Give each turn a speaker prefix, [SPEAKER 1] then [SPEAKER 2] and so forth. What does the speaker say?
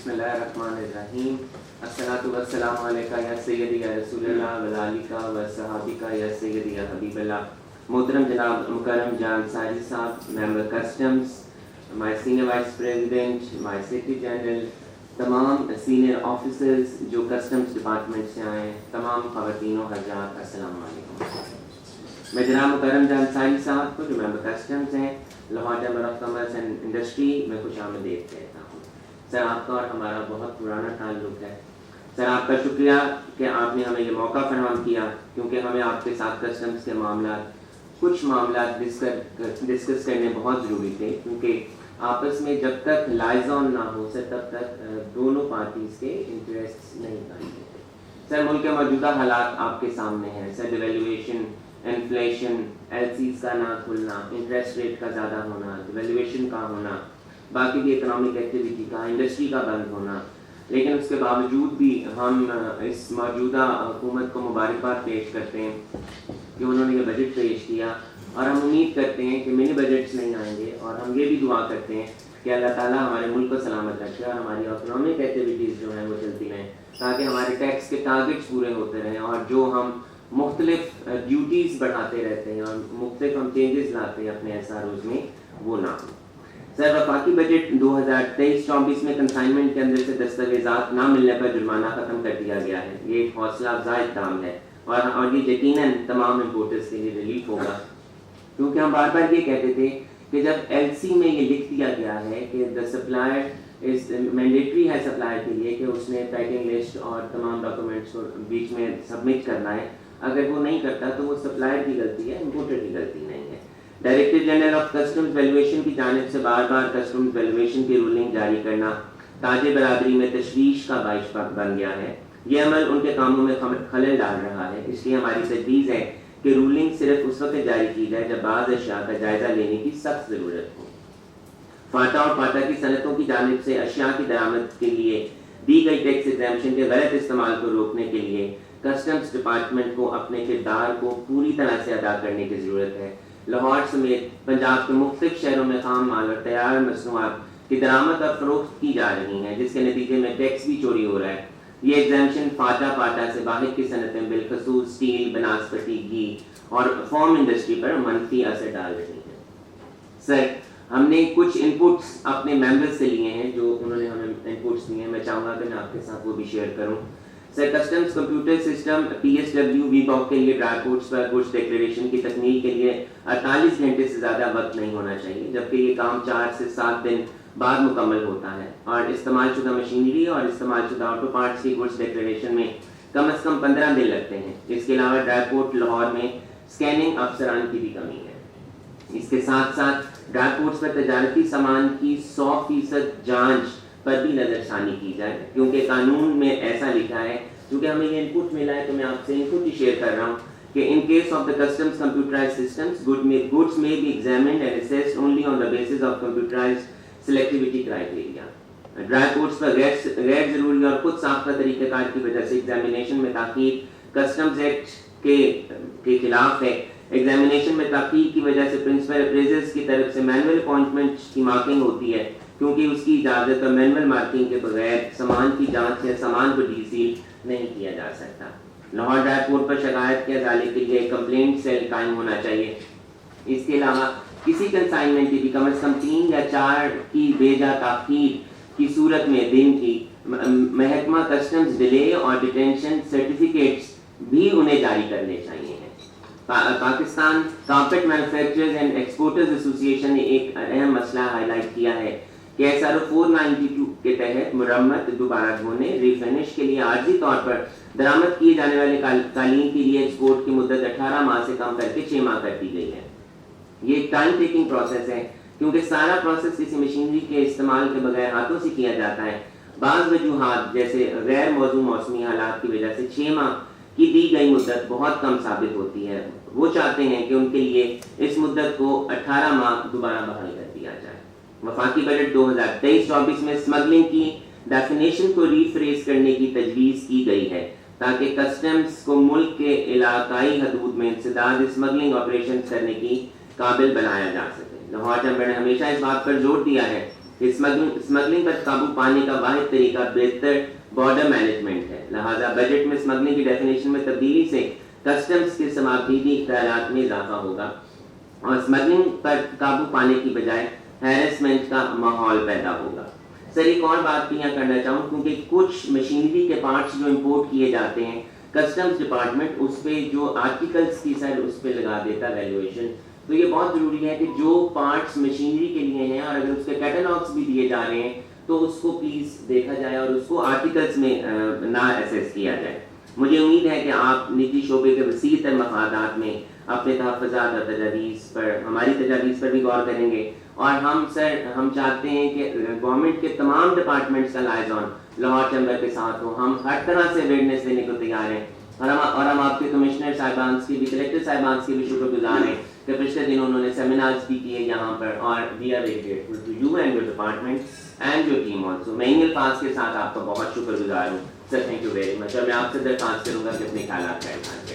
[SPEAKER 1] بسم اللہ الرحمن الرحیم. الصلاۃ والسلام علیکہ یا سیدی یا رسول اللہ و علیکہ و صحابیکہ یا سیدی یا حبیب اللہ. محترم جناب مکرم جان انصاری صاحب, ممبر کسٹمز, مائی سینئر وائس پریزیڈنٹ, مائی سیکرٹری جنرل, تمام سینئر آفیسرز جو کسٹمز ڈپارٹمنٹ سے آئے ہیں, تمام خواتین و حضرات, السلام علیکم. میں جناب مکرم جان انصاری صاحب کو جو ممبر کسٹمز ہیں Lahore chamber of commerce and industry میں خوش آمدید کہتا ہوں. سر, آپ کا اور ہمارا بہت پرانا تعلق ہے. سر, آپ کا شکریہ کہ آپ نے ہمیں یہ موقع فراہم کیا, کیونکہ ہمیں آپ کے ساتھ کسٹمز کے کچھ معاملات ڈسکس کرنے بہت ضروری تھے, کیونکہ آپس میں جب تک لائزون نہ ہو سر تب تک دونوں پارٹیز کے انٹرسٹ نہیں قائم ہوتے. سر, ملک کے موجودہ حالات آپ کے سامنے ہیں. سر, ڈیویلویشن, انفلیشن, ایل سیز کا نہ کھلنا, انٹرسٹ ریٹ کا زیادہ ہونا, ڈیویلویشن کا ہونا, باقی بھی اکنامک ایکٹیویٹی کا, انڈسٹری کا بند ہونا. لیکن اس کے باوجود بھی ہم اس موجودہ حکومت کو مبارکباد پیش کرتے ہیں کہ انہوں نے یہ بجٹ پیش کیا, اور ہم امید کرتے ہیں کہ منی بجٹس نہیں آئیں گے, اور ہم یہ بھی دعا کرتے ہیں کہ اللہ تعالیٰ ہمارے ملک کو سلامت رکھے اور ہماری اکنامک ایکٹیویٹیز جو ہیں وہ چلتی رہیں, تاکہ ہمارے ٹیکس کے ٹارگیٹس پورے ہوتے رہیں, اور جو ہم مختلف ڈیوٹیز بڑھاتے رہتے ہیں اور مختلف ہم چینجز لاتے ہیں اپنے SROs میں, وہ نہ ہو. سر, وفاقی بجٹ 2023-24 میں کنسائنمنٹ کے اندر سے دستاویزات نہ ملنے پر جرمانہ ختم کر دیا گیا ہے. یہ ایک حوصلہ افزا اقدام ہے, اور یہ یقیناً تمام امپورٹرز کے لیے ریلیف ہوگا, کیونکہ ہم بار بار یہ کہتے تھے کہ جب LC میں یہ لکھ دیا گیا ہے کہ دا سپلائر از مینڈیٹری ہے سپلائر کے لیے کہ اس نے پیکنگ لسٹ اور تمام ڈاکومنٹس کو بیچ میں سبمٹ کرنا ہے, اگر وہ نہیں کرتا تو وہ سپلائر کی غلطی ہے, امپورٹر کی غلطی نہیں ہے. Director general of customs valuation کی جانب سے بار بار کسٹمز ویلیویشن کی رولنگ جاری کرنا تاج برادری میں تشویش کا باعث بن گیا ہے. یہ عمل ان کے کاموں میں خلل ڈال رہا ہے, اس لیے ہماری تجویز ہے کہ رولنگ صرف اس وقت جاری کی جائے جب بعض اشیاء کا جائزہ لینے کی سخت ضرورت ہو. فاٹا اور فاٹا کی صنعتوں کی جانب سے اشیاء کی درآمد کے لیے دی گئی ٹیکس ایگزیمپشن کے غلط استعمال کو روکنے کے لیے کسٹمز ڈپارٹمنٹ کو اپنے کردار کو پوری طرح سے ادا کرنے کی ضرورت ہے. لاہور سمیت پنجاب کے مختلف شہروں میں خام مال اور تیار مصنوعات کی درآمد اور فروخت کی جا رہی ہیں, جس کے نتیجے میں ٹیکس بھی چوری ہو رہا ہے. یہ ایگزیمپشن فاٹا سے باہر کی صنعتیں بالخصوص اسٹیل, بناسپتی, گھی اور فارم انڈسٹری پر منفی اثر ڈال رہی ہیں. سر, ہم نے کچھ انپٹس اپنے ممبرز سے لیے ہیں, جو انہوں نے ہمیں انپٹس دیے ہیں, میں چاہوں گا کہ میں آپ کے ساتھ وہ بھی شیئر کروں. Sir, customs computer system PSW VBOC کے لیے ڈرائی فروٹس پر گڈس ڈکلیریشن کی تکمیل کے لیے 48 گھنٹے سے زیادہ وقت نہیں ہونا چاہیے, جبکہ یہ کام 4 سے 7 دن بعد مکمل ہوتا ہے, اور استعمال شدہ مشینری اور استعمال شدہ آٹو پارٹس کی گڈس ڈکلیریشن میں کم از کم 15 دن لگتے ہیں. اس کے علاوہ ڈرائی پورٹ لاہور میں اسکیننگ افسران کی بھی کمی ہے. اس کے ساتھ ساتھ ڈرائی پورٹس پر تجارتی سامان کی 100% جانچ پر بھی نظر ثانی کی جائے, کیونکہ قانون میں ایسا لکھا ہے, کیونکہ ہمیں یہ انپٹ ملا ہے تو میں آپ سے انپٹ ہی شیئر کر رہا ہوں کہ in case of the customs computerized systems goods may be examined and assessed only on the basis of computerized selectivity criteria. Dry fruits پر غیر ضروری اور خود ساختہ طریقہ کار کی وجہ سے ایگزامینیشن میں تاخیر کسٹمز ایکٹ کے خلاف ہے. ایگزامینیشن میں تاخیر کی وجہ سے پرنسپل اپریزرز کی طرف سے مینول اپوائنٹمنٹ کی مارکنگ ہوتی ہے, کیونکہ اس کی اجازت اور مینول مارکنگ کے بغیر سامان کی جانچ یا سامان کو ڈی سیل نہیں کیا جا سکتا. لاہور ڈرائی پورٹ پر شکایت کے ازالے کے لیے کمپلینٹ سیل قائم ہونا چاہیے. اس کے علاوہ کسی کنسائنمنٹ کی بھی کم از کم 3 یا 4 کی بے جا تاخیر کی صورت میں دن کی محکمہ کسٹمز ڈیلے اور ڈیٹینشن سرٹیفکیٹس بھی انہیں جاری کرنے چاہیے. Pakistan carpet manufacturers and exporters ایسوسی ایشن نے ایک اہم مسئلہ ہائی لائٹ کیا ہے کہ SRO 492 کے تحت مرمت, دوبارہ دھونے, ریفنش کے لیے عارضی طور پر درآمد کیے جانے والے قالین کے لیے ایکسپورٹ کی مدت 18 ماہ سے کم کر کے 6 ماہ کر دی گئی ہے. یہ ایک ٹائم ٹیکنگ پروسیس ہے, کیونکہ سارا پروسیس کسی مشینری کے استعمال کے بغیر ہاتھوں سے کیا جاتا ہے. بعض وجوہات جیسے غیر موزوں موسمی حالات کی وجہ سے 6 ماہ کی دی گئی مدت بہت کم ثابت ہوتی ہے. وہ چاہتے ہیں کہ ان کے لیے اس مدت کو 18 ماہ دوبارہ بحال کر دیا جائے. وفاقی بجٹ 2023-24 میں اسمگلنگ کی ڈیفینیشن کو ریفریز کرنے کی تجویز کی گئی ہے, تاکہ کسٹمز کو ملک کے علاقائی حدود میں انسداد اسمگلنگ آپریشن کرنے کی قابل بنایا جا سکے. لاہور چیمبر نے ہمیشہ اس بات پر زور دیا ہے کہ اسمگلنگ پر قابو پانے کا واحد طریقہ بہتر بارڈر مینجمنٹ ہے، لہٰذا بجٹ میں اسمگلنگ کی ڈیفینیشن میں تبدیلی سے کسٹمز کے سماجی خیالات میں اضافہ ہوگا اور اسمگلنگ پر قابو پانے کی بجائے ہیرسمنٹ کا ماحول پیدا ہوگا۔ سر ایک اور بات بھی یہاں کرنا چاہوں، کیونکہ کچھ مشینری کے پارٹس جو امپورٹ کیے جاتے ہیں کسٹمز ڈپارٹمنٹ اس پہ جو آرٹیکلس کی سر اس پہ لگا دیتا ویلیویشن، تو یہ بہت ضروری ہے کہ جو پارٹس مشینری کے لیے ہیں اور اگر اس کے کیٹالاگس بھی دیے جا رہے ہیں تو اس کو پلیز دیکھا جائے اور اس کو آرٹیکلس میں نہ ایسیس کیا جائے۔ مجھے امید ہے کہ آپ نجی شعبے کے وسیع تر مفادات میں اپنے تحفظات اور تجاویز پر ہماری تجاویز پر بھی غور کریں گے، اور ہم چاہتے ہیں کہ گورنمنٹ کے تمام ڈپارٹمنٹس کا لائزون لاہور چیمبر کے ساتھ ہو۔ ہم ہر طرح سے اویئرنیس دینے کو تیار ہیں اور ہم آپ کے کمشنر صاحبان کی بھی، کلیکٹر صاحبان کی بھی شکر گزار ہیں کہ پچھلے دنوں انہوں نے سیمینارز بھی کیے یہاں پر، اور we are very grateful to you and your department and your team also. میں ان الفاظ کے ساتھ آپ کا بہت شکر گزار ہوں سر، تھینک یو ویری مچ، اور میں آپ سے درخواست کروں گا کہ اپنے خیالات کا اظہار